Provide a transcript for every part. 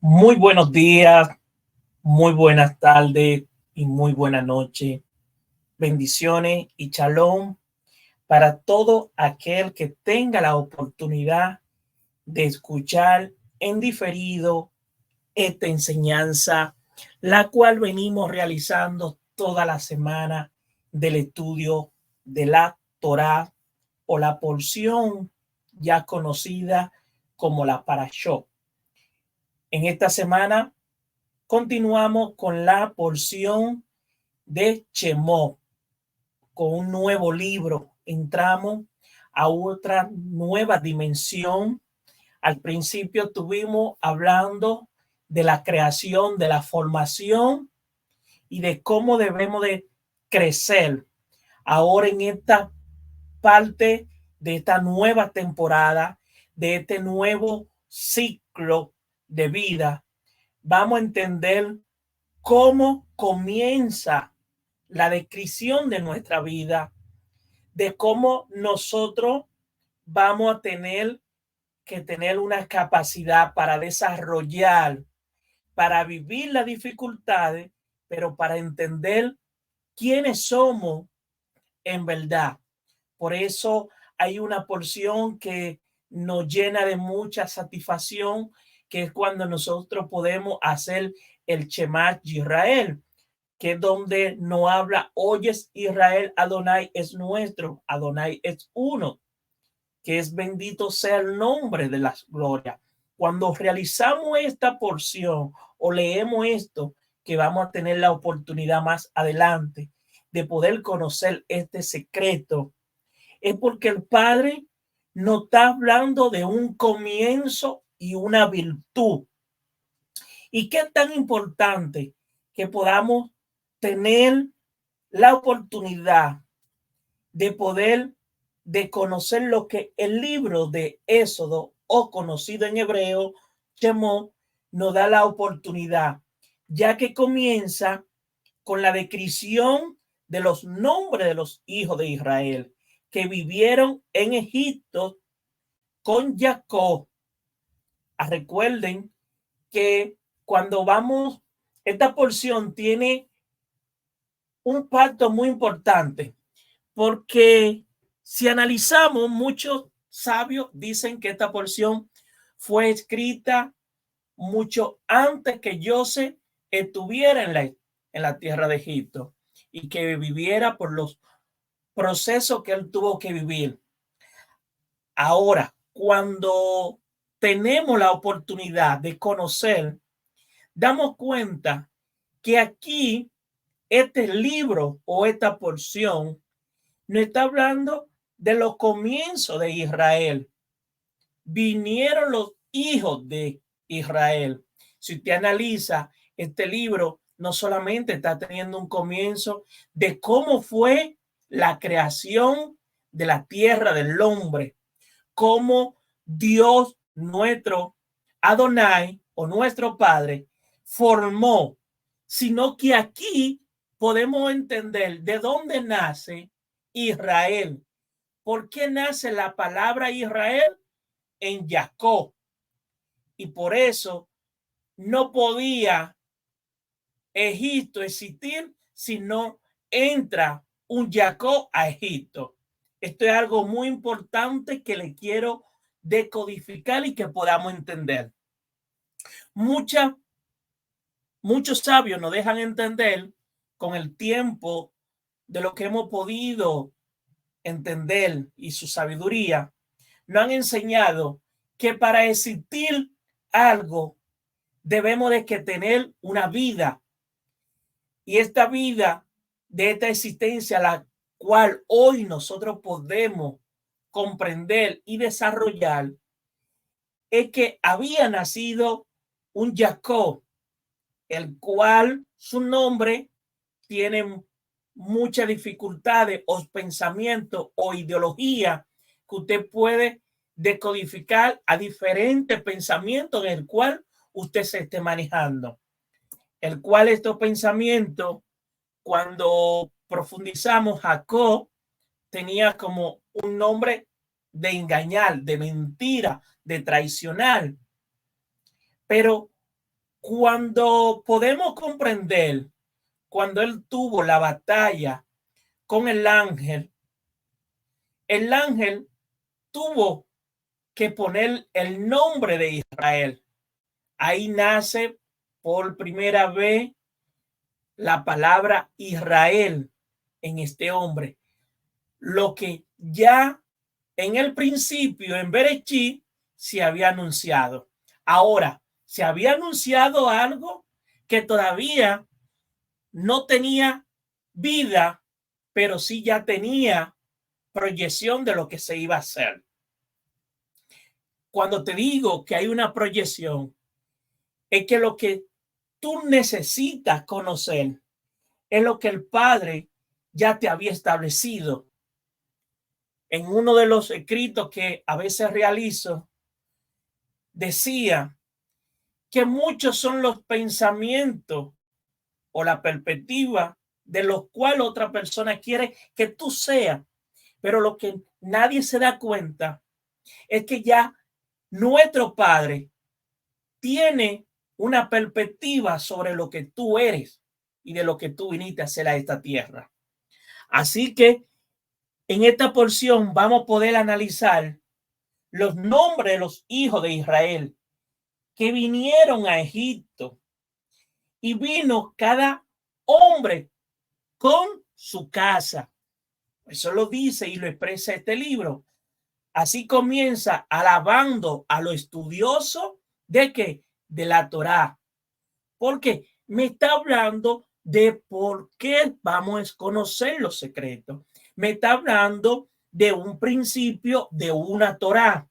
Muy buenos días, muy buenas tardes y muy buena noche. Bendiciones y shalom para todo aquel que tenga la oportunidad de escuchar en diferido esta enseñanza, la cual venimos realizando toda la semana del estudio de la Torá o la porción ya conocida como la Parashot. En esta semana continuamos con la porción de Shemot, con un nuevo libro. Entramos a otra nueva dimensión. Al principio estuvimos hablando de la creación, de la formación y de cómo debemos de crecer. Ahora en esta parte de esta nueva temporada, de este nuevo ciclo de vida, vamos a entender cómo comienza la descripción de nuestra vida, de cómo nosotros vamos a tener que tener una capacidad para desarrollar, para vivir las dificultades, pero para entender quiénes somos en verdad. Por eso hay una porción que nos llena de mucha satisfacción, que es cuando nosotros podemos hacer el Shema Israel, que es donde no habla, oyes Israel, Adonai es nuestro, Adonai es uno, que es bendito sea el nombre de la gloria. Cuando realizamos esta porción o leemos esto, que vamos a tener la oportunidad más adelante de poder conocer este secreto, es porque el Padre nos está hablando de un comienzo y una virtud. ¿Y qué es tan importante que podamos tener la oportunidad de poder de conocer lo que el libro de Éxodo, o conocido en hebreo, Shemot, nos da la oportunidad, ya que comienza con la descripción de los nombres de los hijos de Israel que vivieron en Egipto con Jacob. Recuerden que cuando vamos, esta porción tiene un pacto muy importante, porque si analizamos, muchos sabios dicen que esta porción fue escrita mucho antes que José estuviera en la tierra de Egipto y que viviera por los procesos que él tuvo que vivir. Ahora, cuando tenemos la oportunidad de conocer, damos cuenta que aquí este libro o esta porción no está hablando de los comienzos de Israel. Vinieron los hijos de Israel. Si usted analiza este libro, no solamente está teniendo un comienzo de cómo fue la creación de la tierra del hombre, cómo Dios, nuestro Adonai o nuestro Padre, formó, sino que aquí podemos entender de dónde nace Israel. ¿Por qué nace la palabra Israel? En Jacob. Y por eso no podía Egipto existir si no entra un Jacob a Egipto. Esto es algo muy importante que le quiero decodificar y que podamos entender. Muchos sabios nos dejan entender con el tiempo de lo que hemos podido entender y su sabiduría, nos han enseñado que para existir algo debemos de que tener una vida, y esta vida de esta existencia, la cual hoy nosotros podemos comprender y desarrollar, es que había nacido un Jacob, el cual su nombre tiene muchas dificultades o pensamientos o ideología que usted puede decodificar a diferentes pensamientos en el cual usted se esté manejando. El cual estos pensamientos, cuando profundizamos, Jacob tenía como un nombre de engañar, de mentira, de traicionar. Pero Cuando podemos comprender, cuando él tuvo la batalla con el ángel tuvo que poner el nombre de Israel. Ahí nace por primera vez la palabra Israel en este hombre, lo que ya en el principio, en Berechí, se había anunciado. Ahora, se había anunciado algo que todavía no tenía vida, pero sí ya tenía proyección de lo que se iba a hacer. Cuando te digo que hay una proyección, es que lo que tú necesitas conocer es lo que el Padre ya te había establecido. En uno de los escritos que a veces realizo, decía que muchos son los pensamientos o la perspectiva de los cuales otra persona quiere que tú seas, pero lo que nadie se da cuenta es que ya nuestro Padre tiene una perspectiva sobre lo que tú eres y de lo que tú viniste a hacer a esta tierra. Así que en esta porción vamos a poder analizar los nombres de los hijos de Israel que vinieron a Egipto, y vino cada hombre con su casa. Eso lo dice y lo expresa este libro. Así comienza alabando a lo estudioso de que de la Torá, porque me está hablando de por qué vamos a conocer los secretos. Me está hablando de un principio de una Torá.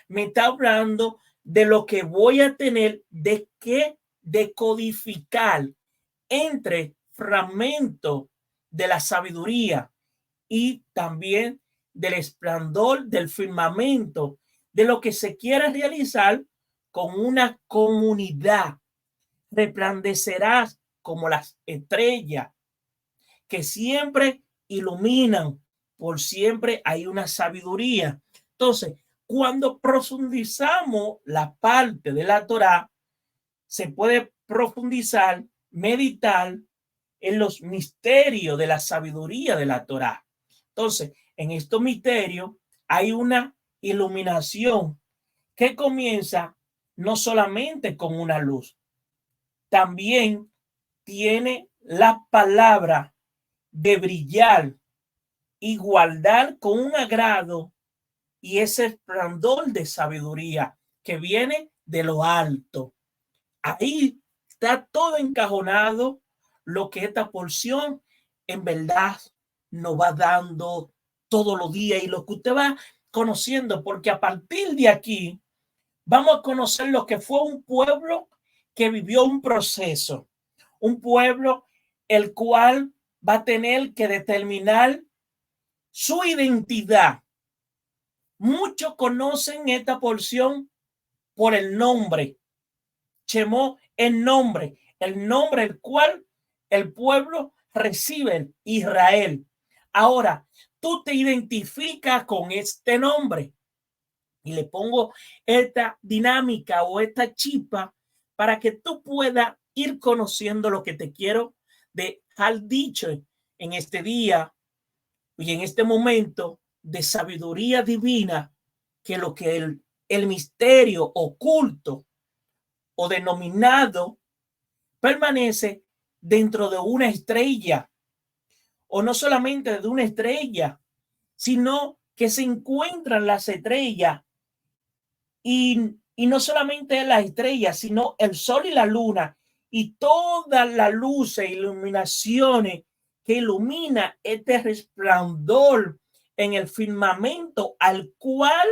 Me está hablando de lo que voy a tener de que decodificar entre fragmentos de la sabiduría y también del esplendor del firmamento, de lo que se quiere realizar con una comunidad. Resplandecerás como las estrellas que siempre iluminan, por siempre hay una sabiduría. Entonces, cuando profundizamos la parte de la Torá, se puede profundizar, meditar en los misterios de la sabiduría de la Torá. Entonces, en estos misterios hay una iluminación que comienza no solamente con una luz, también tiene la palabra de brillar, igualdad con un agrado y ese esplendor de sabiduría que viene de lo alto. Ahí está todo encajonado lo que esta porción en verdad nos va dando todos los días y lo que usted va conociendo, porque a partir de aquí vamos a conocer lo que fue un pueblo que vivió un proceso, un pueblo el cual va a tener que determinar su identidad. Muchos conocen esta porción por el nombre, Shemó, el nombre el cual el pueblo recibe, Israel. Ahora, tú te identificas con este nombre y le pongo esta dinámica o esta chispa para que tú puedas ir conociendo lo que te quiero dejar dicho en este día y en este momento de sabiduría divina, que lo que el misterio oculto o denominado permanece dentro de una estrella, o no solamente de una estrella, sino que se encuentran las estrellas y no solamente las estrellas, sino el sol y la luna y todas las luces e iluminaciones que ilumina este resplandor en el firmamento al cual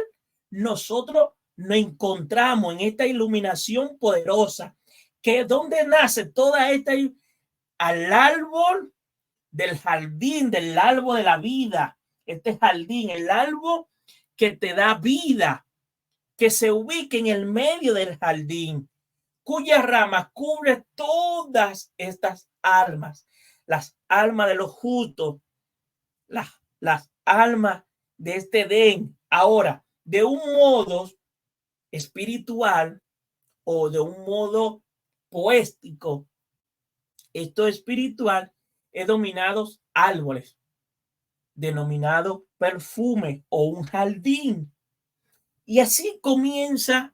nosotros nos encontramos en esta iluminación poderosa, que es donde nace toda esta al árbol del jardín, del árbol de la vida, este jardín, el árbol que te da vida, que se ubica en el medio del jardín, cuya rama cubre todas estas almas, las almas de los justos, las almas de este Edén. Ahora, de un modo espiritual o de un modo poético, esto espiritual, es dominados árboles, denominado perfume o un jardín. Y así comienza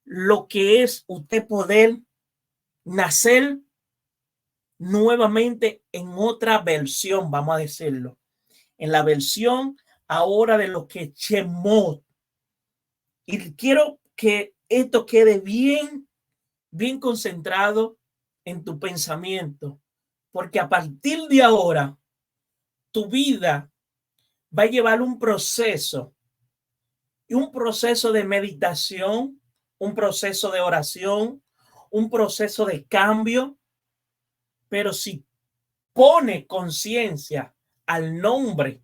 lo que es usted poder nacer nuevamente en otra versión, vamos a decirlo, en la versión ahora de lo que es Shemot. Y quiero que esto quede bien concentrado en tu pensamiento, porque a partir de ahora tu vida va a llevar un proceso, y un proceso de meditación, un proceso de oración, un proceso de cambio. Pero si pone conciencia al nombre,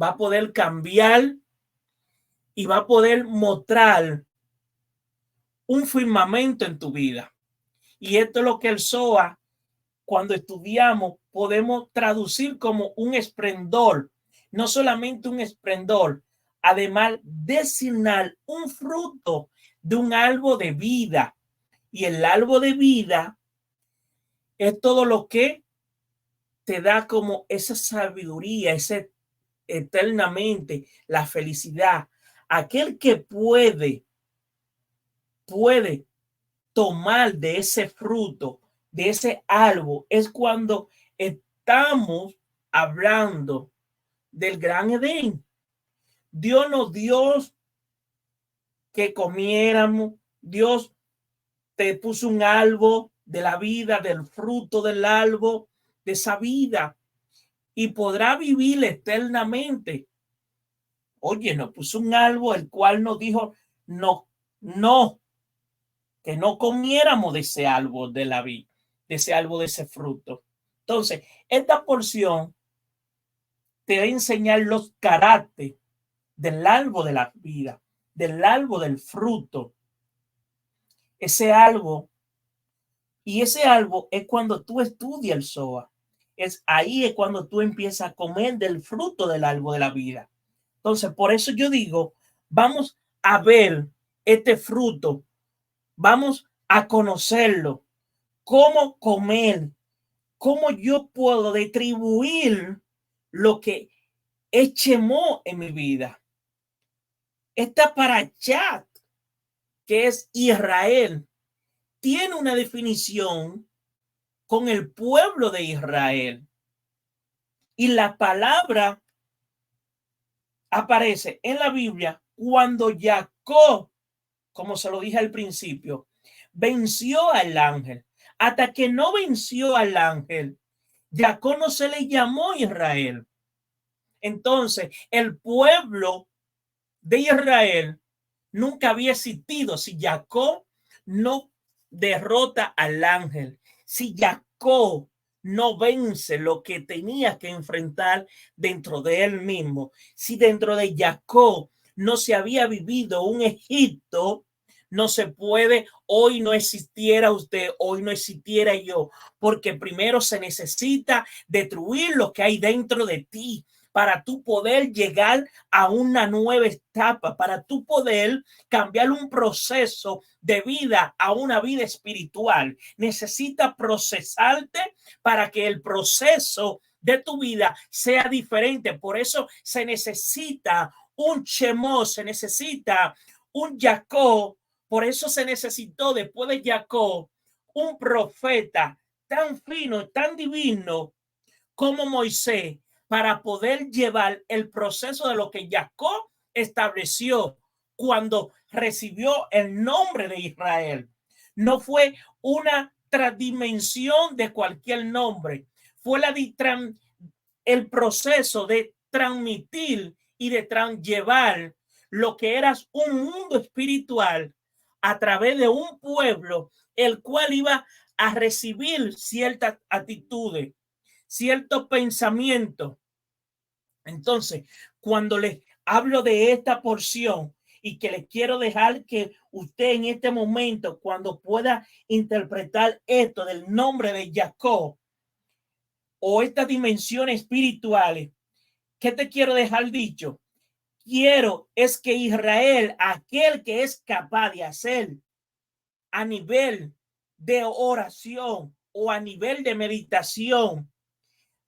va a poder cambiar y va a poder mostrar un firmamento en tu vida. Y esto es lo que el SOA, cuando estudiamos, podemos traducir como un esplendor, no solamente un esplendor, además designar un fruto de un árbol de vida. Y el árbol de vida es todo lo que te da como esa sabiduría, ese eternamente, la felicidad. Aquel que puede tomar de ese fruto, de ese árbol, es cuando estamos hablando del gran Edén. Dios nos dio que comiéramos, Dios te puso un árbol de la vida, del fruto del árbol, de esa vida, y podrá vivir eternamente. Oye, nos puso un árbol el cual nos dijo, no, que no comiéramos de ese árbol de la vida, de ese árbol, de ese fruto. Entonces, esta porción te va a enseñar los caracteres del árbol de la vida, del árbol del fruto. Ese árbol, y ese árbol es cuando tú estudias el SOA. Ahí es cuando tú empiezas a comer del fruto del árbol de la vida. Entonces, por eso yo digo, vamos a ver este fruto, vamos a conocerlo, cómo comer, cómo yo puedo distribuir lo que es Shemot en mi vida. Esta parashat, que es Israel, tiene una definición con el pueblo de Israel. Y la palabra aparece en la Biblia cuando Jacob, como se lo dije al principio, venció al ángel. Hasta que no venció al ángel, Jacob no se le llamó Israel. Entonces, el pueblo de Israel nunca había existido si Jacob no derrota al ángel, si Jacob no vence lo que tenía que enfrentar dentro de él mismo, si dentro de Jacob no se había vivido un Egipto. No se puede, hoy no existiera usted, hoy no existiera yo, porque primero se necesita destruir lo que hay dentro de ti para tú poder llegar a una nueva etapa, para tú poder cambiar un proceso de vida a una vida espiritual. Necesita procesarte para que el proceso de tu vida sea diferente. Por eso se necesita un Shemot, se necesita un Jacob. Por eso se necesitó después de Jacob un profeta tan fino, tan divino como Moisés, para poder llevar el proceso de lo que Jacob estableció cuando recibió el nombre de Israel. No fue una transdimensión de cualquier nombre, fue el proceso de transmitir y de llevar lo que era un mundo espiritual a través de un pueblo, el cual iba a recibir ciertas actitudes, cierto pensamiento. Entonces, cuando les hablo de esta porción y que les quiero dejar que usted en este momento, cuando pueda interpretar esto del nombre de Jacob o estas dimensiones espirituales, ¿qué te quiero dejar dicho? Quiero es que Israel, aquel que es capaz de hacer a nivel de oración o a nivel de meditación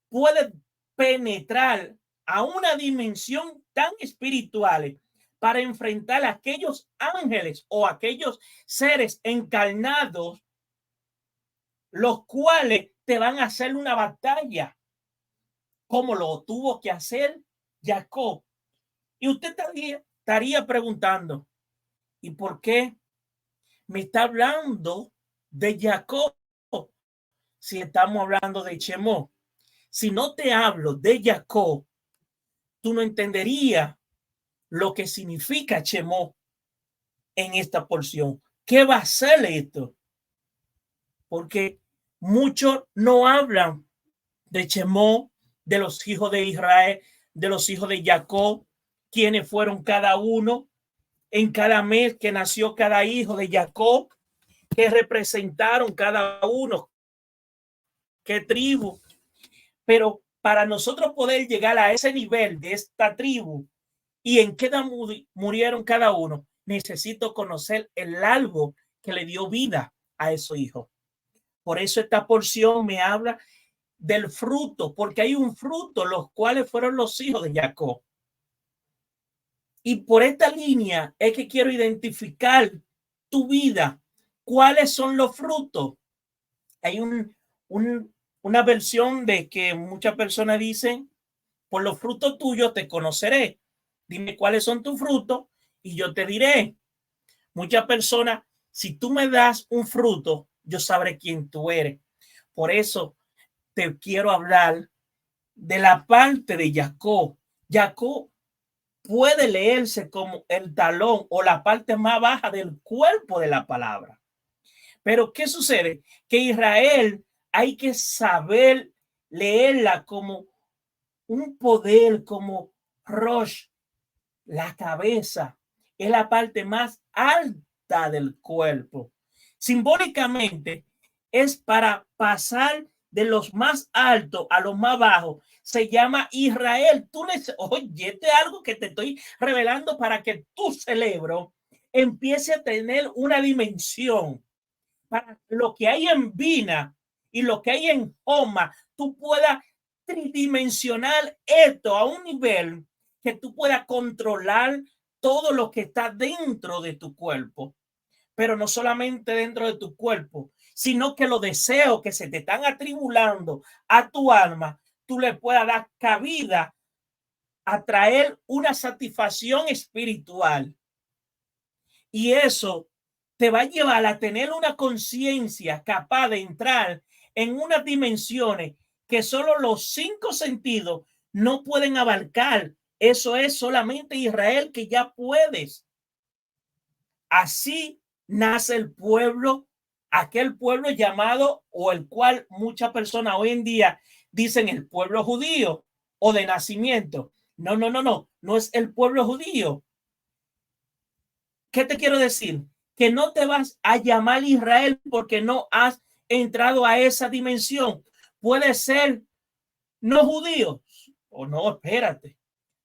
puede penetrar a una dimensión tan espiritual para enfrentar a aquellos ángeles o aquellos seres encarnados, los cuales te van a hacer una batalla, como lo tuvo que hacer Jacob. Y usted estaría preguntando, ¿y por qué me está hablando de Jacob si estamos hablando de Shemó? Si no te hablo de Jacob, tú no entenderías lo que significa Shemó en esta porción. ¿Qué va a ser esto? Porque muchos no hablan de Shemó, de los hijos de Israel, de los hijos de Jacob, quienes fueron cada uno en cada mes que nació cada hijo de Jacob, que representaron cada uno, qué tribu. Pero para nosotros poder llegar a ese nivel de esta tribu y en qué edad murieron cada uno, necesito conocer el árbol que le dio vida a esos hijos. Por eso esta porción me habla del fruto, porque hay un fruto, los cuales fueron los hijos de Jacob. Y por esta línea es que quiero identificar tu vida. ¿Cuáles son los frutos? Hay una versión de que muchas personas dicen, por los frutos tuyos te conoceré. Dime cuáles son tus frutos y yo te diré. Muchas personas, si tú me das un fruto, yo sabré quién tú eres. Por eso te quiero hablar de la parte de Jacob. Jacob puede leerse como el talón o la parte más baja del cuerpo de la palabra. Pero ¿qué sucede? Que Israel hay que saber leerla como un poder, como Rosh, la cabeza, es la parte más alta del cuerpo. Simbólicamente es para pasar de los más altos a los más bajos. Se llama Israel. Oye, este es algo que te estoy revelando para que tu cerebro empiece a tener una dimensión. Para lo que hay en Vina y lo que hay en Homa, tú puedas tridimensional esto a un nivel que tú puedas controlar todo lo que está dentro de tu cuerpo, pero no solamente dentro de tu cuerpo, sino que los deseos que se te están atribulando a tu alma, tú le puedas dar cabida a traer una satisfacción espiritual. Y eso te va a llevar a tener una conciencia capaz de entrar en unas dimensiones que solo los 5 sentidos no pueden abarcar. Eso es solamente Israel que ya puedes. Así nace el pueblo, aquel pueblo llamado o el cual muchas personas hoy en día dicen el pueblo judío o de nacimiento. No es el pueblo judío. ¿Qué te quiero decir? Que no te vas a llamar Israel porque no has entrado a esa dimensión. Puede ser no judío o no, espérate.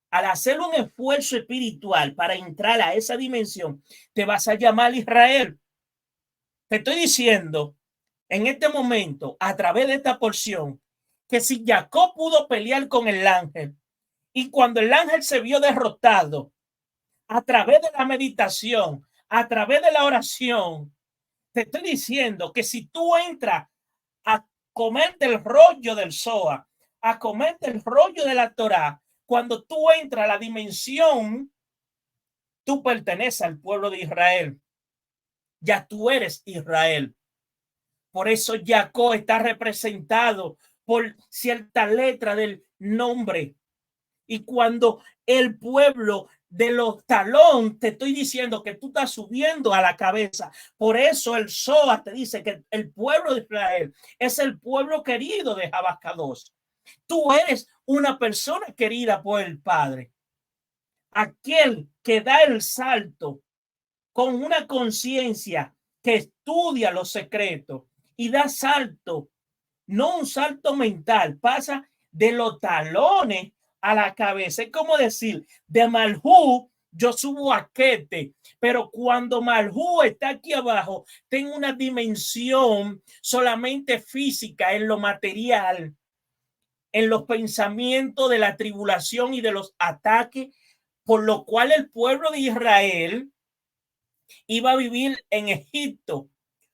Al hacer un esfuerzo espiritual para entrar a esa dimensión, te vas a llamar Israel. Te estoy diciendo en este momento, a través de esta porción, que si Jacob pudo pelear con el ángel y cuando el ángel se vio derrotado, a través de la meditación, a través de la oración, te estoy diciendo que si tú entras a comerte el rollo del Zohar, a comerte el rollo de la Torá, cuando tú entras a la dimensión, tú perteneces al pueblo de Israel. Ya tú eres Israel. Por eso Jacob está representado por cierta letra del nombre. Y cuando el pueblo de los talón, te estoy diciendo que tú estás subiendo a la cabeza. Por eso el Zohar te dice que el pueblo de Israel es el pueblo querido de Habacados. Tú eres una persona querida por el Padre. Aquel que da el salto con una conciencia que estudia los secretos y da salto, no un salto mental, pasa de los talones a la cabeza. Es como decir, de Malhú yo subo a Kete, pero cuando Malhú está aquí abajo, tengo una dimensión solamente física en lo material, en los pensamientos de la tribulación y de los ataques, por lo cual el pueblo de Israel iba a vivir en Egipto.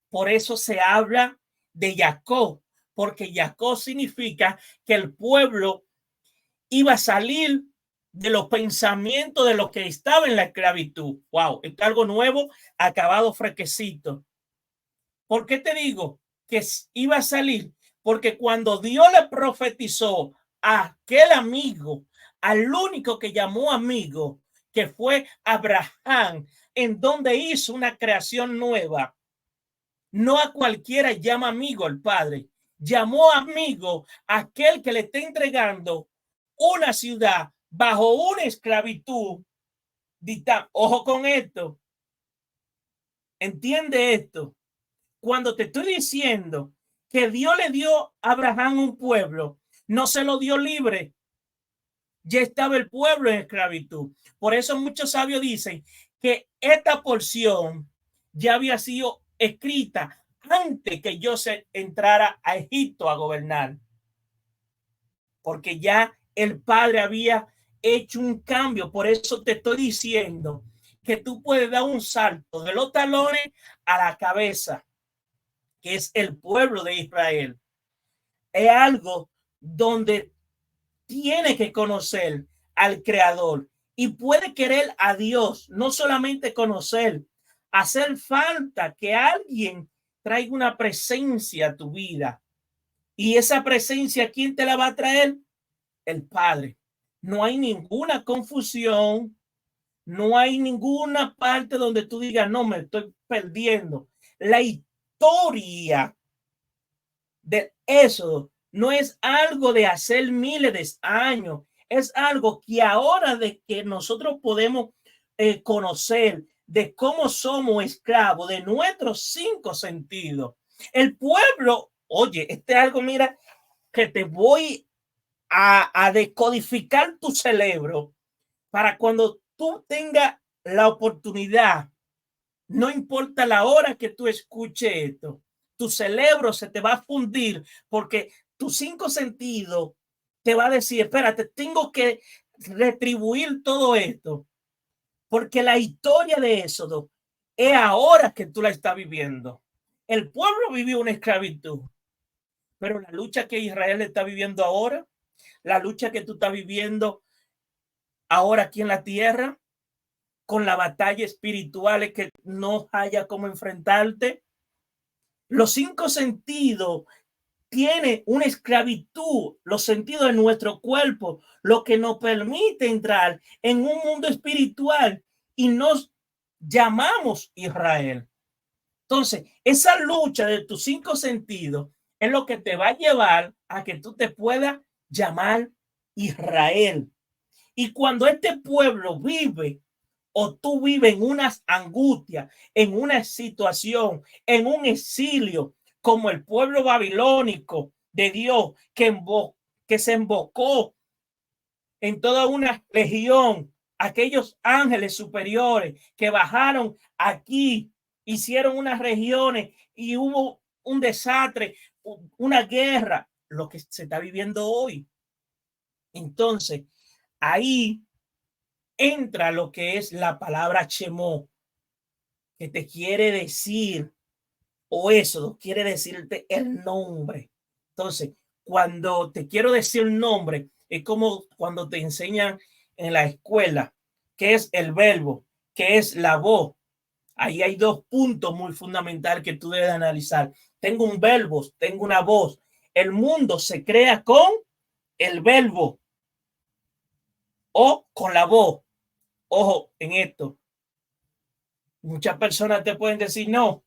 Por eso se habla de Jacob, porque Jacob significa que el pueblo iba a salir de los pensamientos de los que estaba en la esclavitud. Wow, es algo nuevo, acabado fresquecito. ¿Por qué te digo que iba a salir? Porque cuando Dios le profetizó a aquel amigo, al único que llamó amigo, que fue Abraham, en donde hizo una creación nueva, no a cualquiera llama amigo el Padre, llamó amigo a aquel que le está entregando una ciudad bajo una esclavitud. Ojo con esto, entiende esto. Cuando te estoy diciendo que Dios le dio a Abraham un pueblo, no se lo dio libre. Ya estaba el pueblo en esclavitud. Por eso muchos sabios dicen que esta porción ya había sido escrita antes que José entrara a Egipto a gobernar. Porque ya el Padre había hecho un cambio. Por eso te estoy diciendo que tú puedes dar un salto de los talones a la cabeza, que es el pueblo de Israel. Es algo donde tiene que conocer al Creador y puede querer a Dios, no solamente conocer, hacer falta que alguien traiga una presencia a tu vida. Y esa presencia, ¿quién te la va a traer? El Padre. No hay ninguna confusión, no hay ninguna parte donde tú digas, no, me estoy perdiendo. La historia de Éxodo no es algo de hacer miles de años, es algo que ahora de que nosotros podemos conocer de cómo somos esclavos de nuestros 5 sentidos. El pueblo, oye, este es algo, mira, que te voy a decodificar tu cerebro para cuando tú tengas la oportunidad, no importa la hora que tú escuches esto, tu cerebro se te va a fundir porque tus 5 sentidos te va a decir, espérate, tengo que retribuir todo esto, porque la historia de Éxodo es ahora que tú la estás viviendo. El pueblo vivió una esclavitud, pero la lucha que Israel está viviendo ahora, la lucha que tú estás viviendo ahora aquí en la tierra, con la batalla espiritual que no haya cómo enfrentarte. Los 5 sentidos tiene una esclavitud, los sentidos de nuestro cuerpo, lo que nos permite entrar en un mundo espiritual y nos llamamos Israel. Entonces, esa lucha de tus 5 sentidos es lo que te va a llevar a que tú te puedas llamar Israel. Y cuando este pueblo vive o tú vives en unas angustias, en una situación, en un exilio, como el pueblo babilónico de Dios que se embocó en toda una legión, aquellos ángeles superiores que bajaron aquí, hicieron unas regiones y hubo un desastre, una guerra, lo que se está viviendo hoy. Entonces, ahí entra lo que es la palabra Shemó, que te quiere decir, o eso quiere decirte el nombre. Entonces, cuando te quiero decir el nombre, es como cuando te enseñan en la escuela qué es el verbo, qué es la voz. Ahí hay 2 puntos muy fundamentales que tú debes analizar. Tengo un verbo, tengo una voz. El mundo se crea con el verbo o con la voz. Ojo en esto. Muchas personas te pueden decir, no,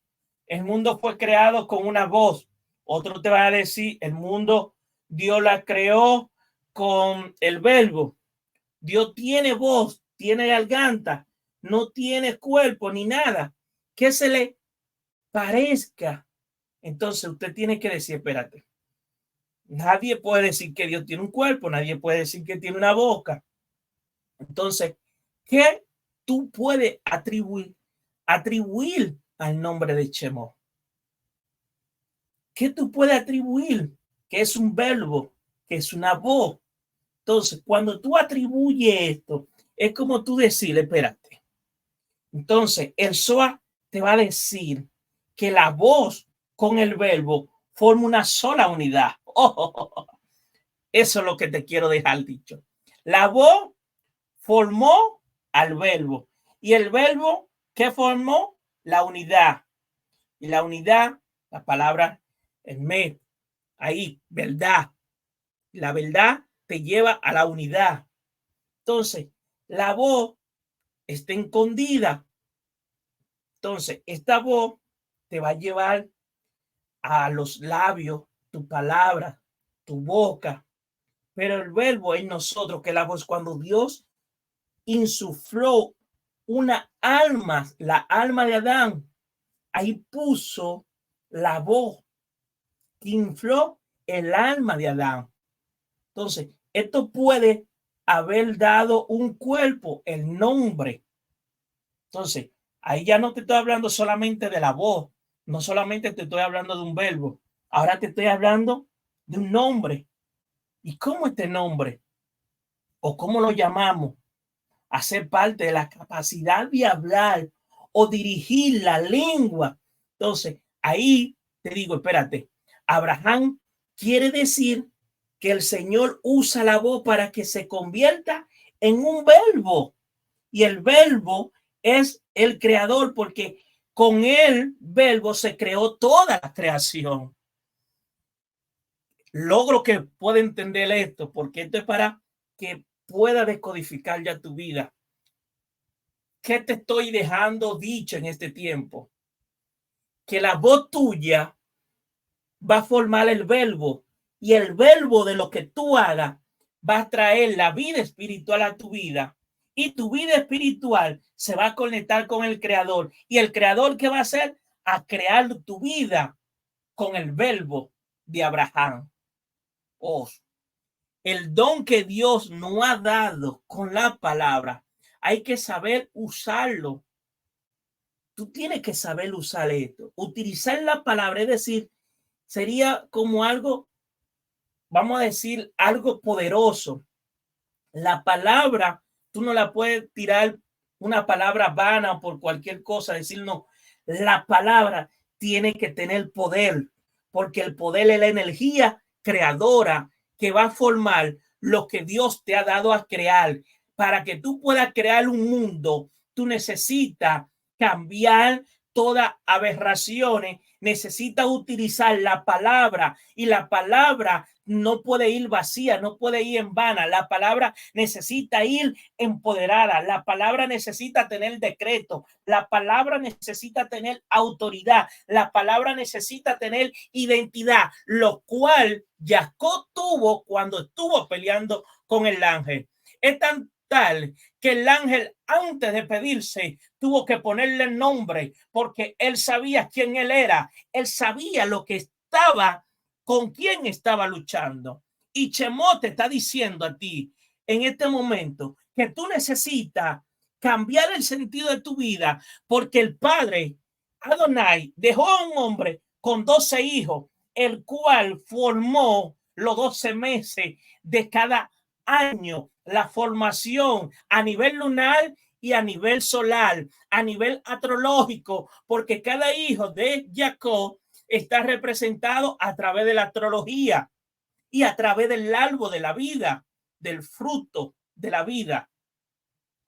el mundo fue creado con una voz. Otro te va a decir, el mundo Dios la creó con el verbo. Dios tiene voz, tiene garganta, no tiene cuerpo ni nada que se le parezca. Entonces usted tiene que decir, espérate, nadie puede decir que Dios tiene un cuerpo, nadie puede decir que tiene una boca. Entonces, ¿qué tú puedes atribuir al nombre de Shemot? ¿Qué tú puedes atribuir? Que es un verbo, que es una voz. Entonces, cuando tú atribuyes esto, es como tú decirle, espérate. Entonces, el Zohar te va a decir que la voz con el verbo forma una sola unidad. Eso es lo que te quiero dejar dicho. La voz formó al verbo y el verbo que formó la unidad. Y la unidad, la palabra en me, ahí, verdad. La verdad te lleva a la unidad. Entonces, la voz está escondida. Entonces, esta voz te va a llevar a los labios, tu palabra, tu boca. Pero el verbo en nosotros, que la voz, cuando Dios insufló una alma, la alma de Adán, ahí puso la voz que infló el alma de Adán. Entonces, esto puede haber dado un cuerpo, el nombre. Entonces, ahí ya no te estoy hablando solamente de la voz, no solamente te estoy hablando de un verbo, ahora te estoy hablando de un nombre. ¿Y cómo este nombre, o cómo lo llamamos, hace parte de la capacidad de hablar o dirigir la lengua? Entonces, ahí te digo, espérate, Abraham quiere decir que el Señor usa la voz para que se convierta en un verbo. Y el verbo es el creador, porque con el verbo se creó toda la creación. Logro que pueda entender esto, porque esto es para que pueda descodificar ya tu vida. ¿Qué te estoy dejando dicho en este tiempo? Que la voz tuya va a formar el verbo, y el verbo de lo que tú hagas va a traer la vida espiritual a tu vida, y tu vida espiritual se va a conectar con el creador, y el creador, ¿qué va a hacer? A crear tu vida con el verbo de Abraham. Oh, el don que Dios nos ha dado con la palabra, hay que saber usarlo. Tú tienes que saber usar esto, utilizar la palabra, es decir, sería como algo, vamos a decir, algo poderoso. La palabra, tú no la puedes tirar una palabra vana por cualquier cosa, decir no. La palabra tiene que tener poder, porque el poder es la energía creadora que va a formar lo que Dios te ha dado a crear. Para que tú puedas crear un mundo, tú necesitas cambiar todas aberraciones, necesitas utilizar la palabra, y la palabra no puede ir vacía, no puede ir en vana. La palabra necesita ir empoderada. La palabra necesita tener decreto. La palabra necesita tener autoridad. La palabra necesita tener identidad, lo cual Jacob tuvo cuando estuvo peleando con el ángel. Es tan tal que el ángel, antes de pedirse, tuvo que ponerle el nombre, porque él sabía quién él era. Él sabía lo que estaba, con quién estaba luchando. Y Shemot te está diciendo a ti en este momento que tú necesitas cambiar el sentido de tu vida, porque el padre Adonai dejó a un hombre con 12 hijos, el cual formó los 12 meses de cada año, la formación a nivel lunar y a nivel solar, a nivel astrológico, porque cada hijo de Jacob está representado a través de la astrología y a través del árbol de la vida, del fruto de la vida.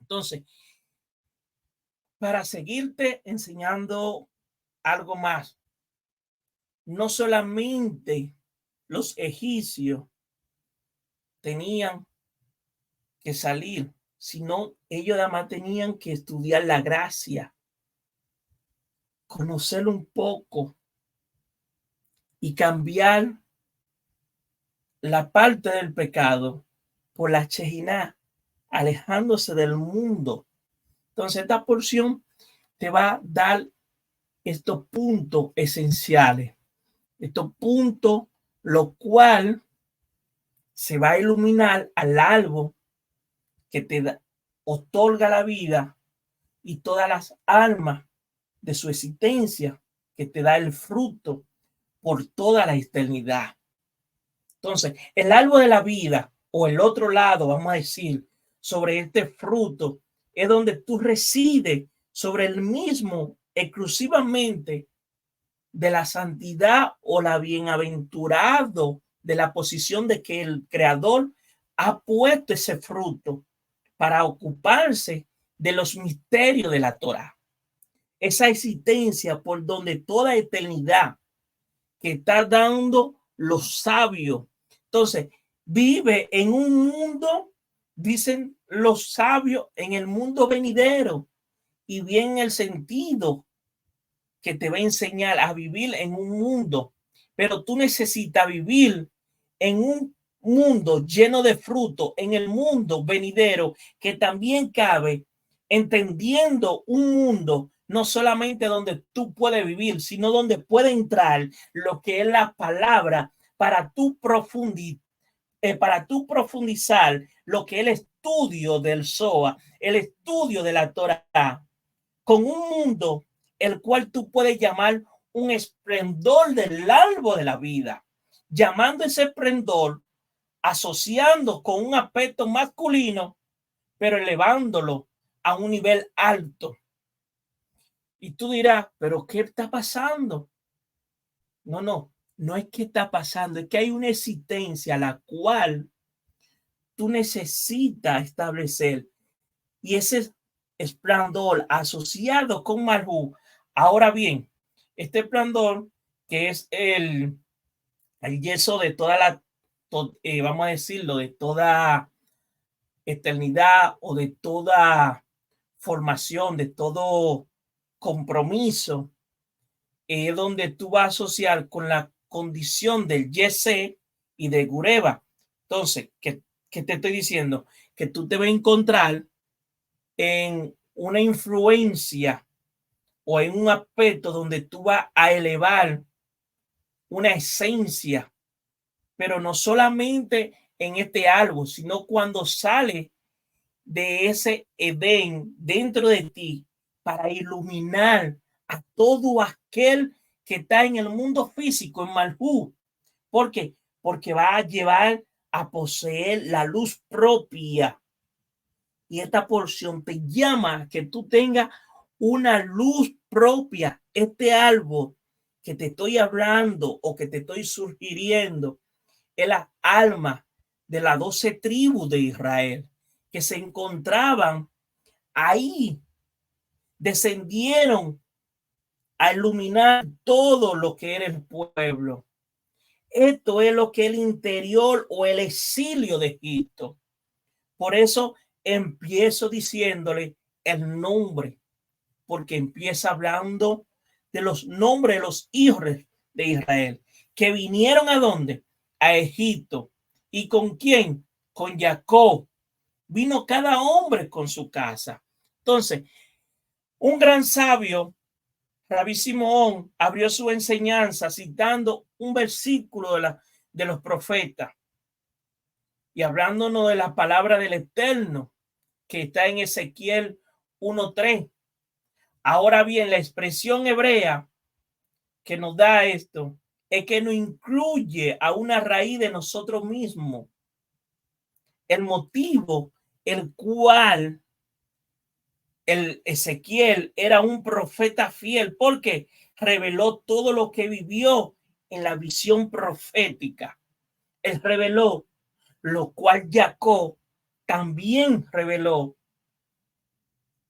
Entonces, para seguirte enseñando algo más, no solamente los egipcios tenían que salir, sino ellos además tenían que estudiar la gracia, conocer un poco y cambiar la parte del pecado por la Shejiná, alejándose del mundo. Entonces, esta porción te va a dar estos puntos esenciales, estos puntos, lo cual se va a iluminar al algo que te otorga la vida, y todas las almas de su existencia, que te da el fruto por toda la eternidad. Entonces, el árbol de la vida, o el otro lado, vamos a decir, sobre este fruto, es donde tú resides sobre el mismo exclusivamente de la santidad o la bienaventurado de la posición de que el Creador ha puesto ese fruto para ocuparse de los misterios de la Torá. Esa existencia por donde toda eternidad que está dando los sabios. Entonces, vive en un mundo, dicen los sabios, en el mundo venidero, y bien el sentido que te va a enseñar a vivir en un mundo, pero tú necesitas vivir en un mundo lleno de fruto, en el mundo venidero, que también cabe entendiendo un mundo no solamente donde tú puedes vivir, sino donde puede entrar lo que es la palabra para tú profundizar lo que es el estudio del Zohar, el estudio de la Torah, con un mundo el cual tú puedes llamar un esplendor del árbol de la vida, llamando ese esplendor, asociando con un aspecto masculino, pero elevándolo a un nivel alto. Y tú dirás, pero ¿qué está pasando? No es que está pasando, es que hay una existencia a la cual tú necesitas establecer, y ese esplendor asociado con Malhú. Ahora bien, este esplendor, que es el yeso de toda vamos a decirlo, de toda eternidad o de toda formación, de todo compromiso, es donde tú vas a asociar con la condición del Yese y de Gureva. Entonces, ¿qué te estoy diciendo? Que tú te vas a encontrar en una influencia o en un aspecto donde tú vas a elevar una esencia, pero no solamente en este árbol, sino cuando sale de ese Edén dentro de ti para iluminar a todo aquel que está en el mundo físico, en Malhú. ¿Por qué? Porque va a llevar a poseer la luz propia. Y esta porción te llama a que tú tengas una luz propia. Este árbol que te estoy hablando o que te estoy sugiriendo es la alma de las 12 tribus de Israel que se encontraban ahí, descendieron a iluminar todo lo que era el pueblo. Esto es lo que es el interior o el exilio de Egipto. Por eso empiezo diciéndole el nombre, porque empieza hablando de los nombres de los hijos de Israel, que vinieron a dónde? A Egipto. ¿Y con quién? Con Jacob. Vino cada hombre con su casa. Entonces, un gran sabio, Rabí Simón, abrió su enseñanza citando un versículo de los profetas y hablándonos de la palabra del Eterno que está en Ezequiel 1:3. Ahora bien, la expresión hebrea que nos da esto es que nos incluye a una raíz de nosotros mismos. El motivo el cual el Ezequiel era un profeta fiel, porque reveló todo lo que vivió en la visión profética. Él reveló lo cual Jacob también reveló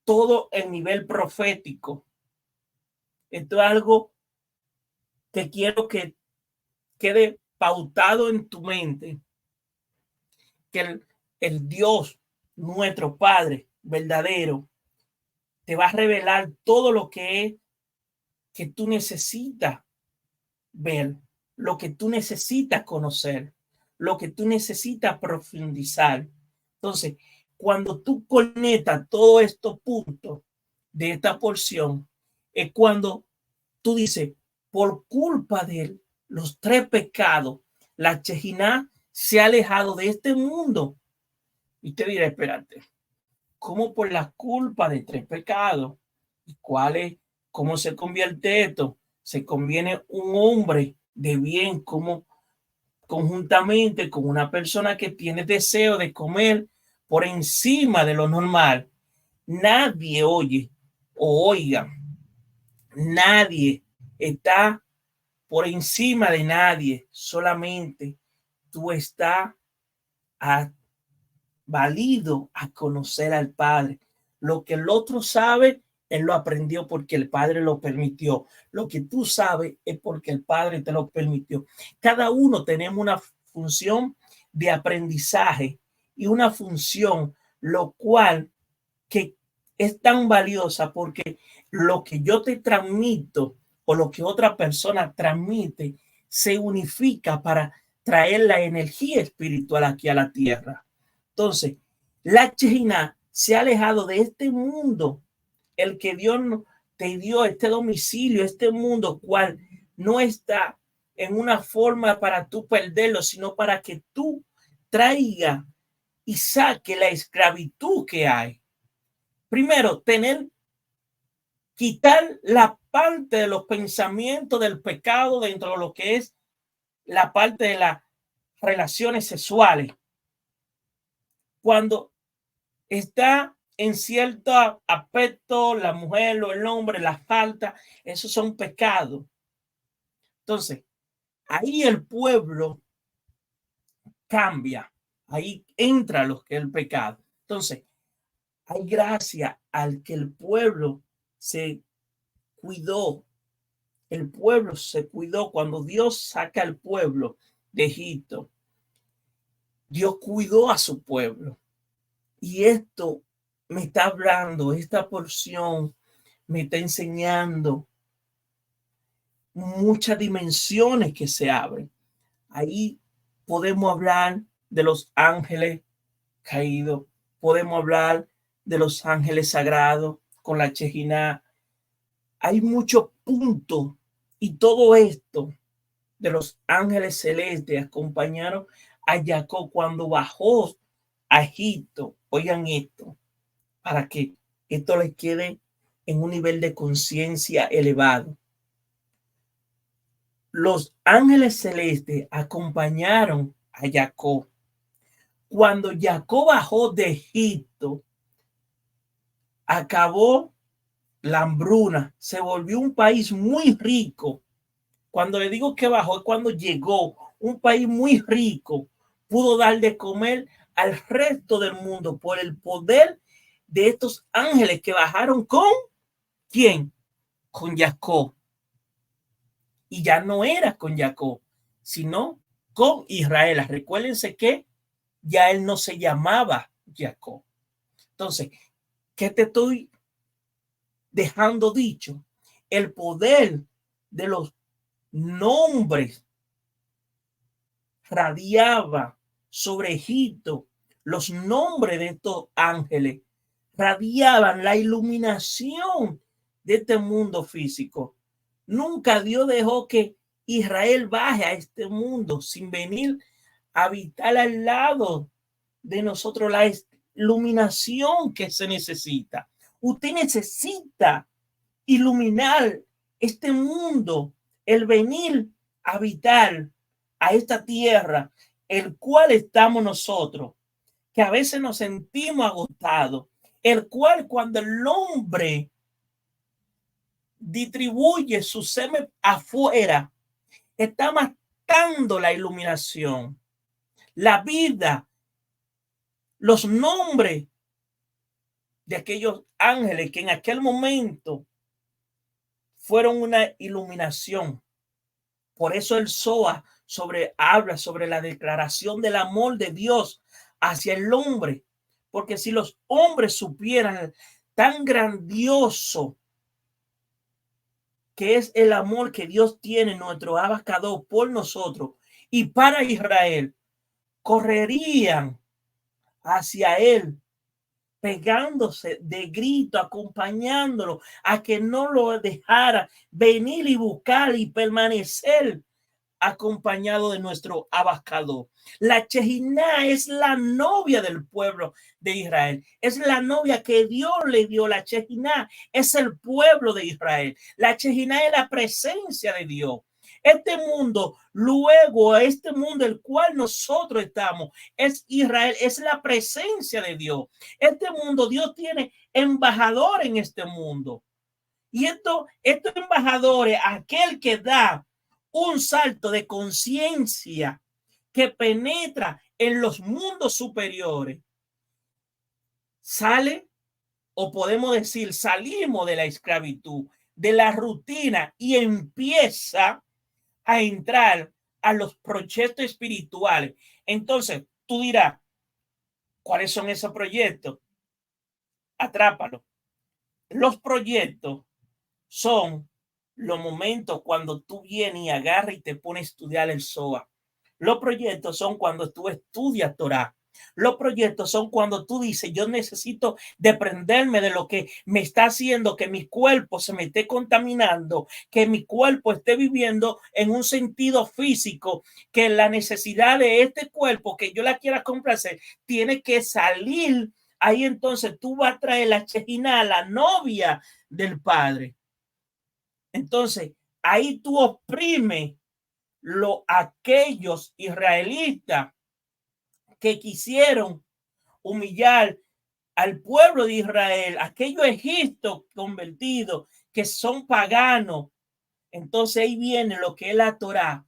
todo el nivel profético. Esto es algo que quiero que quede pautado en tu mente, que el Dios, nuestro Padre verdadero, te va a revelar todo lo que es que tú necesitas ver, lo que tú necesitas conocer, lo que tú necesitas profundizar. Entonces, cuando tú conectas todos estos puntos de esta porción, es cuando tú dices, por culpa de los 3 pecados, la Chejiná se ha alejado de este mundo. Y te dirá, espérate, cómo por la culpa de 3 pecados, ¿y cuál es? ¿Cómo se convierte esto? Se conviene un hombre de bien, como conjuntamente con una persona que tiene deseo de comer por encima de lo normal. Nadie oye o oiga, nadie está por encima de nadie, solamente tú estás valido a conocer al Padre. Lo que el otro sabe, él lo aprendió porque el Padre lo permitió. Lo que tú sabes es porque el Padre te lo permitió. Cada uno tenemos una función de aprendizaje y una función, lo cual que es tan valiosa porque lo que yo te transmito o lo que otra persona transmite se unifica para traer la energía espiritual aquí a la tierra. Entonces, la China se ha alejado de este mundo, el que Dios te dio, este domicilio, este mundo, cual no está en una forma para tú perderlo, sino para que tú traiga y saque la esclavitud que hay. Primero, quitar la parte de los pensamientos del pecado dentro de lo que es la parte de las relaciones sexuales. Cuando está en cierto aspecto la mujer o el hombre, la falta, esos son pecados. Entonces, ahí el pueblo cambia, ahí entra lo que es el pecado. Entonces, hay gracia al que el pueblo se cuidó. El pueblo se cuidó cuando Dios saca al pueblo de Egipto. Dios cuidó a su pueblo. Y esto me está hablando, esta porción me está enseñando muchas dimensiones que se abren. Ahí podemos hablar de los ángeles caídos, podemos hablar de los ángeles sagrados con la Chejina. Hay muchos puntos y todo esto de los ángeles celestes acompañaron a Jacob cuando bajó a Egipto. Oigan esto, para que esto les quede en un nivel de conciencia elevado. Los ángeles celestes acompañaron a Jacob. Cuando Jacob bajó de Egipto, acabó la hambruna, se volvió un país muy rico. Cuando le digo que bajó es cuando llegó un país muy rico, pudo dar de comer al resto del mundo por el poder de estos ángeles que bajaron con ¿quién? Con Jacob. Y ya no era con Jacob, sino con Israel. Recuérdense que ya él no se llamaba Jacob. Entonces, ¿qué te estoy dejando dicho? El poder de los nombres radiaba sobre Egipto. Los nombres de estos ángeles radiaban la iluminación de este mundo físico. Nunca Dios dejó que Israel baje a este mundo sin venir a habitar al lado de nosotros la iluminación que se necesita. Usted necesita iluminar este mundo, el venir a habitar a esta tierra, el cual estamos nosotros, que a veces nos sentimos agotados, el cual cuando el hombre distribuye su semen afuera, está matando la iluminación, la vida, los nombres de aquellos ángeles que en aquel momento fueron una iluminación. Por eso el Zohar habla sobre la declaración del amor de Dios hacia el hombre. Porque si los hombres supieran tan grandioso que es el amor que Dios tiene, nuestro abacado, por nosotros y para Israel, correrían hacia él, pegándose de grito, acompañándolo, a que no lo dejara venir y buscar y permanecer acompañado de nuestro abascador. La Shejinah es la novia del pueblo de Israel. Es la novia que Dios le dio. La Shejinah es el pueblo de Israel. La Shejinah es la presencia de Dios. Este mundo, luego, este mundo el cual nosotros estamos, es Israel, es la presencia de Dios. Este mundo, Dios tiene embajador en este mundo. Y estos embajadores, aquel que da un salto de conciencia que penetra en los mundos superiores, sale, o podemos decir, salimos de la esclavitud, de la rutina y empieza a entrar a los proyectos espirituales. Entonces, tú dirás, ¿cuáles son esos proyectos? Atrápalo. Los proyectos son los momentos cuando tú vienes y agarras y te pones a estudiar el Zohar. Los proyectos son cuando tú estudias Torah. Los proyectos son cuando tú dices, yo necesito desprenderme de lo que me está haciendo que mi cuerpo se me esté contaminando, que mi cuerpo esté viviendo en un sentido físico, que la necesidad de este cuerpo que yo la quiera complacer tiene que salir. Ahí entonces tú vas a traer la Shejinah, la novia del Padre. Entonces, ahí tú oprimes aquellos israelitas que quisieron humillar al pueblo de Israel, aquellos egipcios convertidos que son paganos. Entonces ahí viene lo que es la Torá,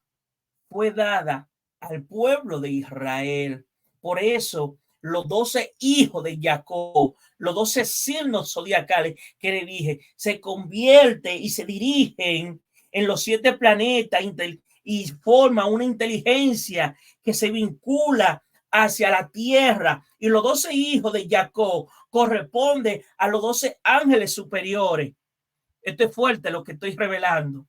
fue dada al pueblo de Israel. Por eso los 12 hijos de Jacob, los 12 signos zodiacales que le dije, se convierten y se dirigen en los 7 planetas y forma una inteligencia que se vincula hacia la tierra. Y los 12 hijos de Jacob corresponden a los 12 ángeles superiores. Esto es fuerte lo que estoy revelando.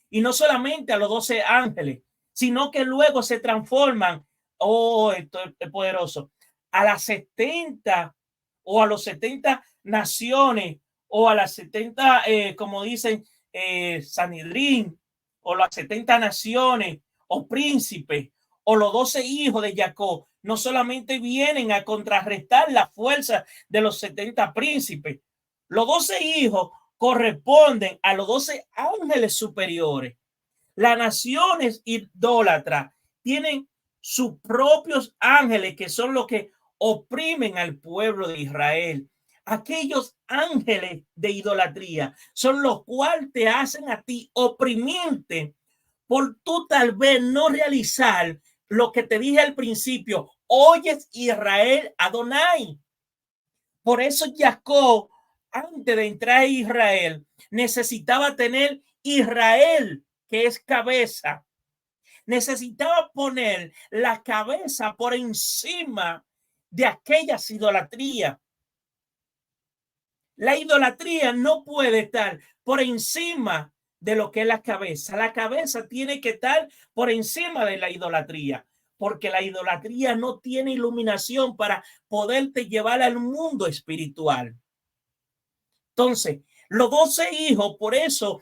Y no solamente a los 12 ángeles, sino que luego se transforman, esto es poderoso, a las 70 o a los 70 naciones o a las 70, como dicen, Sanedrín, o las 70 naciones o príncipes o los 12 hijos de Jacob. No solamente vienen a contrarrestar la fuerza de los 70 príncipes, los 12 hijos corresponden a los 12 ángeles superiores. Las naciones idólatras tienen sus propios ángeles que son los que oprimen al pueblo de Israel. Aquellos ángeles de idolatría son los cuales te hacen a ti oprimirte por tú tal vez no realizar lo que te dije al principio. Oyes Israel Adonai. Por eso Jacob, antes de entrar a Israel, necesitaba tener Israel, que es cabeza. Necesitaba poner la cabeza por encima de aquellas idolatrías. La idolatría no puede estar por encima de lo que es la cabeza. La cabeza tiene que estar por encima de la idolatría, porque la idolatría no tiene iluminación para poderte llevar al mundo espiritual. Entonces, los 12 hijos, por eso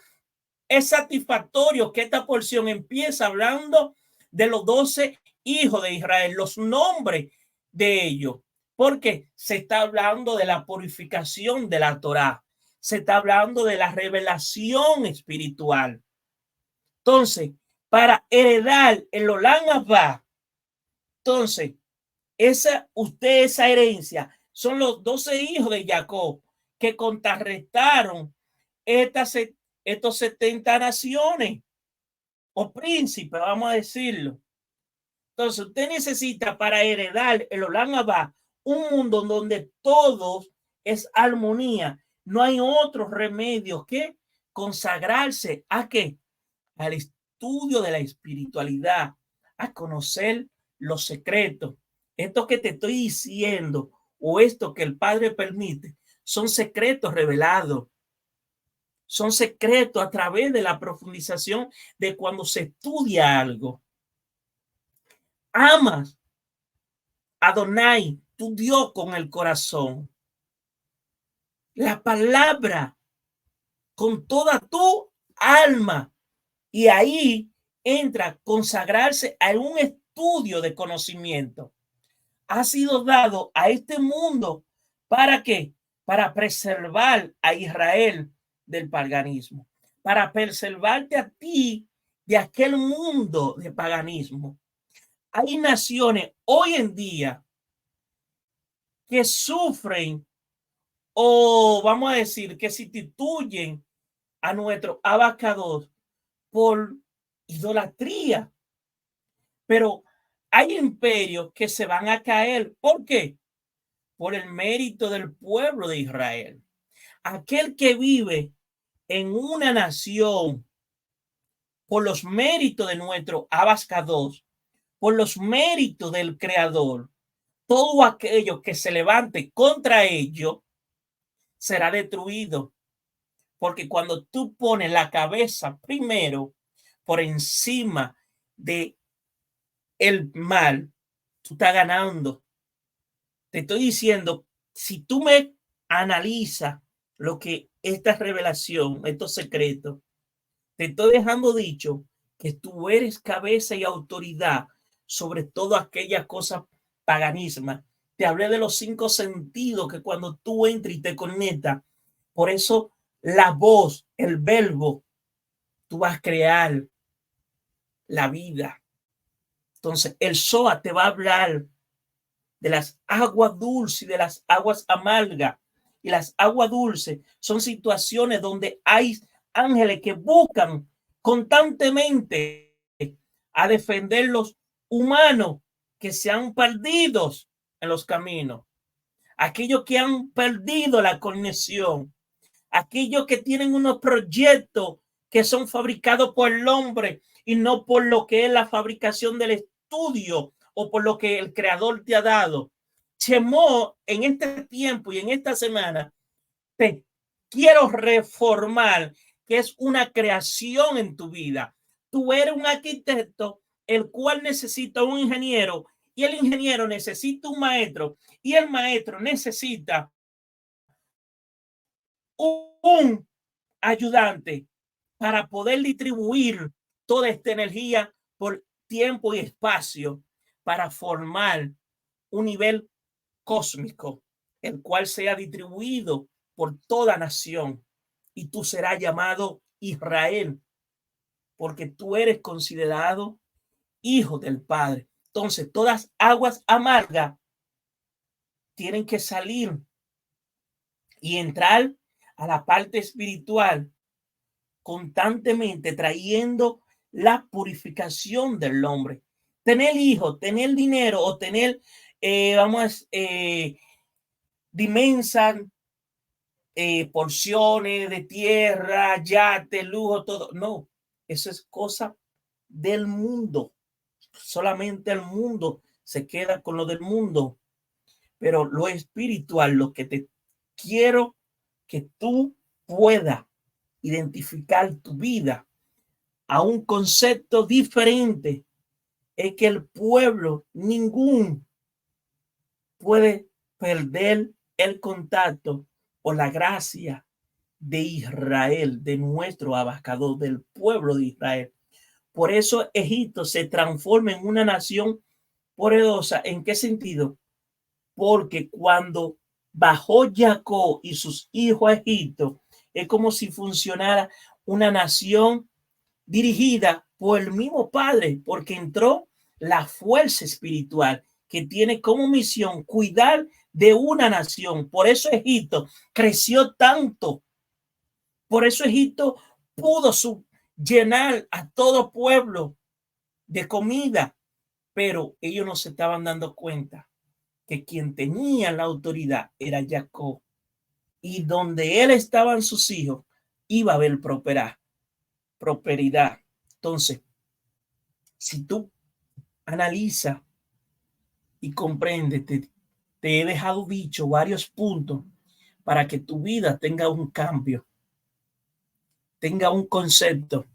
es satisfactorio que esta porción empieza hablando de los 12 hijos de Israel, los nombres de ellos, porque se está hablando de la purificación de la Torá, se está hablando de la revelación espiritual. Entonces, para heredar el Olam Abba, entonces, esa herencia son los 12 hijos de Jacob que contrarrestaron estos 70 naciones o príncipes, vamos a decirlo. Entonces, usted necesita para heredar el Olam Abba un mundo donde todo es armonía. No hay otro remedio que consagrarse a qué? Al estudio de la espiritualidad, a conocer los secretos. Esto que te estoy diciendo o esto que el Padre permite son secretos revelados. Son secretos a través de la profundización de cuando se estudia algo. Amas a Adonai, tu Dios, con el corazón. La palabra con toda tu alma. Y ahí entra a consagrarse a un estudio de conocimiento. Ha sido dado a este mundo ¿para qué? Para preservar a Israel del paganismo, para preservarte a ti de aquel mundo de paganismo. Hay naciones hoy en día que sufren o vamos a decir que sustituyen a nuestro abacador por idolatría. Pero hay imperios que se van a caer. ¿Por qué? Por el mérito del pueblo de Israel. Aquel que vive en una nación por los méritos de nuestro abascador, por los méritos del creador, todo aquello que se levante contra ello será destruido. Porque cuando tú pones la cabeza primero por encima de el mal, tú estás ganando. Te estoy diciendo, si tú me analizas lo que esta revelación, estos secretos, te estoy dejando dicho que tú eres cabeza y autoridad sobre todas aquellas cosas paganismas. Te hablé de los 5 sentidos que cuando tú entras y te conectas, por eso la voz, el verbo, tú vas a crear la vida. Entonces, el Zohar te va a hablar de las aguas dulces y de las aguas amargas. Y las aguas dulces son situaciones donde hay ángeles que buscan constantemente a defender los humanos que se han perdido en los caminos, aquellos que han perdido la conexión, aquellos que tienen unos proyectos que son fabricados por el hombre y no por lo que es la fabricación del estudio o por lo que el creador te ha dado. Chemó, en este tiempo y en esta semana, te quiero reformar, que es una creación en tu vida. Tú eres un arquitecto, el cual necesita un ingeniero, y el ingeniero necesita un maestro, y el maestro necesita un ayudante para poder distribuir toda esta energía por tiempo y espacio para formar un nivel cósmico, el cual sea distribuido por toda nación. Y tú serás llamado Israel, porque tú eres considerado hijo del Padre. Entonces, todas aguas amargas tienen que salir y entrar a la parte espiritual constantemente, trayendo la purificación del hombre. Tener hijos, tener dinero o tener, dimensas porciones de tierra, yate, lujo, todo. No, eso es cosa del mundo. Solamente el mundo se queda con lo del mundo. Pero lo espiritual, lo que te quiero que tú puedas identificar tu vida a un concepto diferente, es que el pueblo, ningún puede perder el contacto o la gracia de Israel, de nuestro abascador, del pueblo de Israel. Por eso Egipto se transforma en una nación poderosa. ¿En qué sentido? Porque cuando bajó Jacob y sus hijos a Egipto, es como si funcionara una nación dirigida por el mismo Padre, porque entró la fuerza espiritual que tiene como misión cuidar de una nación. Por eso Egipto creció tanto. Por eso Egipto pudo llenar a todo pueblo de comida, pero ellos no se estaban dando cuenta que quien tenía la autoridad era Jacob, y donde él estaban sus hijos iba a haber prosperidad. Entonces, si tú analizas y comprendes, te he dejado dicho varios puntos para que tu vida tenga un cambio, tenga un concepto.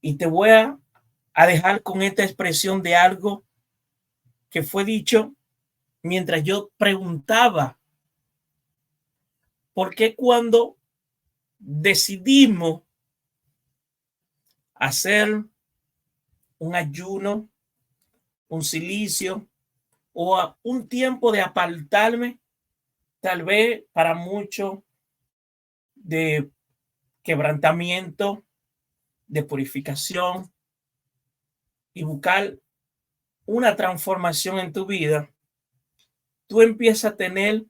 Y te voy a dejar con esta expresión de algo que fue dicho mientras yo preguntaba por qué cuando decidimos hacer un ayuno, un silicio o un tiempo de apartarme, tal vez para muchos de quebrantamiento, de purificación y buscar una transformación en tu vida, tú empiezas a tener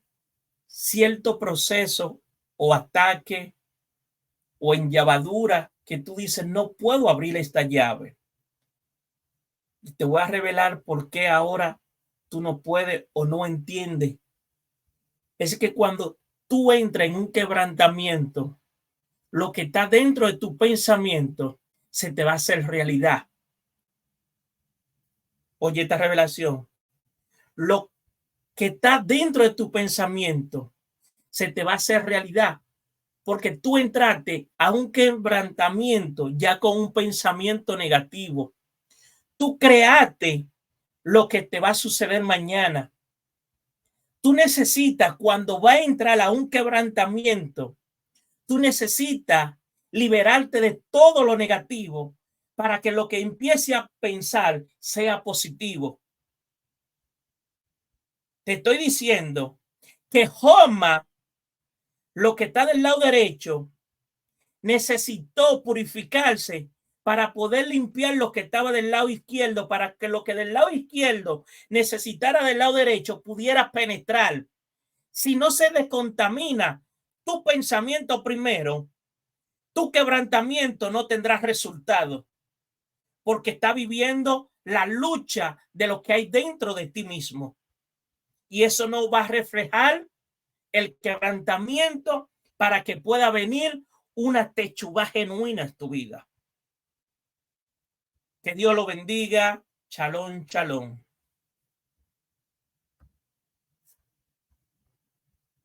cierto proceso o ataque o en llavadura que tú dices, no puedo abrir esta llave. Y te voy a revelar por qué ahora tú no puedes o no entiendes. Es que cuando tú entras en un quebrantamiento, lo que está dentro de tu pensamiento se te va a hacer realidad. Oye, esta revelación. Lo que está dentro de tu pensamiento se te va a hacer realidad. Porque tú entraste a un quebrantamiento ya con un pensamiento negativo. Tú creaste lo que te va a suceder mañana. Tú necesitas, cuando va a entrar a un quebrantamiento, tú necesitas liberarte de todo lo negativo para que lo que empiece a pensar sea positivo. Te estoy diciendo que Joma, lo que está del lado derecho, necesitó purificarse para poder limpiar lo que estaba del lado izquierdo, para que lo que del lado izquierdo necesitara del lado derecho pudiera penetrar. Si no se descontamina tu pensamiento primero, tu quebrantamiento no tendrá resultado, porque está viviendo la lucha de lo que hay dentro de ti mismo. Y eso no va a reflejar el quebrantamiento para que pueda venir una techuvá genuina en tu vida. Que Dios lo bendiga. Shalom, shalom.